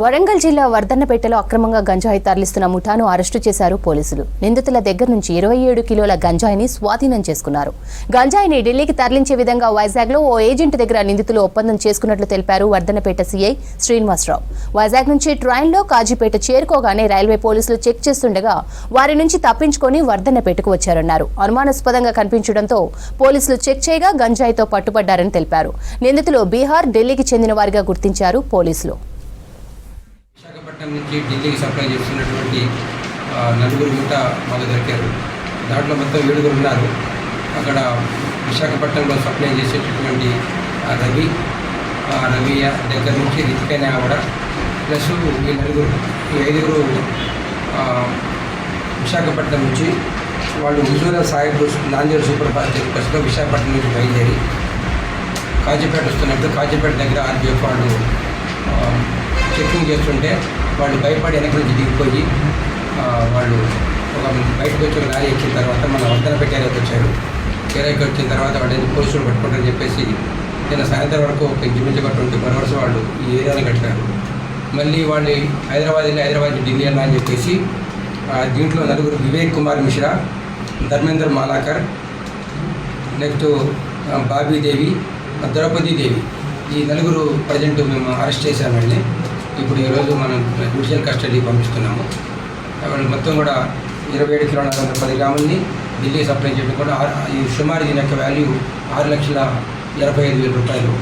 వరంగల్ జిల్లా వర్ధన్నపేటలో అక్రమంగా గంజాయి తరలిస్తున్న ముఠాను అరెస్టు చేశారు పోలీసులు. నిందితుల దగ్గర నుంచి 27 కిలోల గంజాయిని స్వాధీనం చేసుకున్నారు. గంజాయిని ఢిల్లీకి తరలించే విధంగా వైజాగ్లో ఓ ఏజెంట్ దగ్గర నిందితులు ఒప్పందం చేసుకున్నట్లు తెలిపారు వర్ధన్నపేట సీఐ శ్రీనివాసరావు. వైజాగ్ నుంచి ట్రైన్లో కాజీపేట చేరుకోగానే రైల్వే పోలీసులు చెక్ చేస్తుండగా వారి నుంచి తప్పించుకొని వర్ధన్నపేటకు వచ్చారన్నారు. అనుమానాస్పదంగా కనిపించడంతో పోలీసులు చెక్ చేయగా గంజాయితో పట్టుబడ్డారని తెలిపారు. నిందితులు బీహార్, ఢిల్లీకి చెందిన వారిగా గుర్తించారు పోలీసులు. విశాఖపట్నం నుంచి ఢిల్లీకి సప్లై చేస్తున్నటువంటి నలుగురు ముఠ మాకు దొరికారు. దాంట్లో మొత్తం 7 ఉన్నారు. అక్కడ విశాఖపట్నంలో సప్లై చేసేటటువంటి రవి దగ్గర నుంచి రితికైనా కూడా ప్లస్ ఈ 5 విశాఖపట్నం నుంచి వాళ్ళు హుజూరా సాహిబ్ నాందేడ్ సూపర్ ఫాస్ట్ ఎక్స్ప్రెస్లో విశాఖపట్నం నుంచి బయలుదేరి కాజీపేట వస్తున్నప్పుడు కాజీపేట దగ్గర ఆర్బీఎఫ్ వాళ్ళు చెక్కింగ్ చేస్తుంటే వాళ్ళు భయపడి వెనక నుంచి దిగిపోయి వాళ్ళు బయటకు వచ్చి ఒక లారీ ఎక్కిన తర్వాత మన వర్ధన్నపేట ఏరియాకి వచ్చారు. ఏరియాకి వచ్చిన తర్వాత వాళ్ళు పోలీసులు పట్టుకుంటారని చెప్పేసి నిన్న సాయంత్రం వరకు ఒక ఇంచుమించుగా 24 అవర్స్ వాళ్ళు ఈ ఏరియాలో కట్టారు. మళ్ళీ వాళ్ళు హైదరాబాద్ నుంచి ఢిల్లీ అన్నా అని చెప్పేసి దీంట్లో 4 వివేక్ కుమార్ మిశ్రా, ధర్మేంద్ర మాలాకర్, నెక్స్ట్ బాబీదేవి, ద్రౌపదీదేవి, ఈ 4 ప్రజెంట్ మేము అరెస్ట్ చేశామండి. ఇప్పుడు ఈరోజు మనం జ్యుడిషియల్ కస్టడీ పంపిస్తున్నాము. వాళ్ళు మొత్తం కూడా 27 కిలోల 410 గ్రాములని ఢిల్లీ సప్లై చేయడం కూడా ఈ సుమారు దీని యొక్క వాల్యూ 6,85,000 రూపాయలు.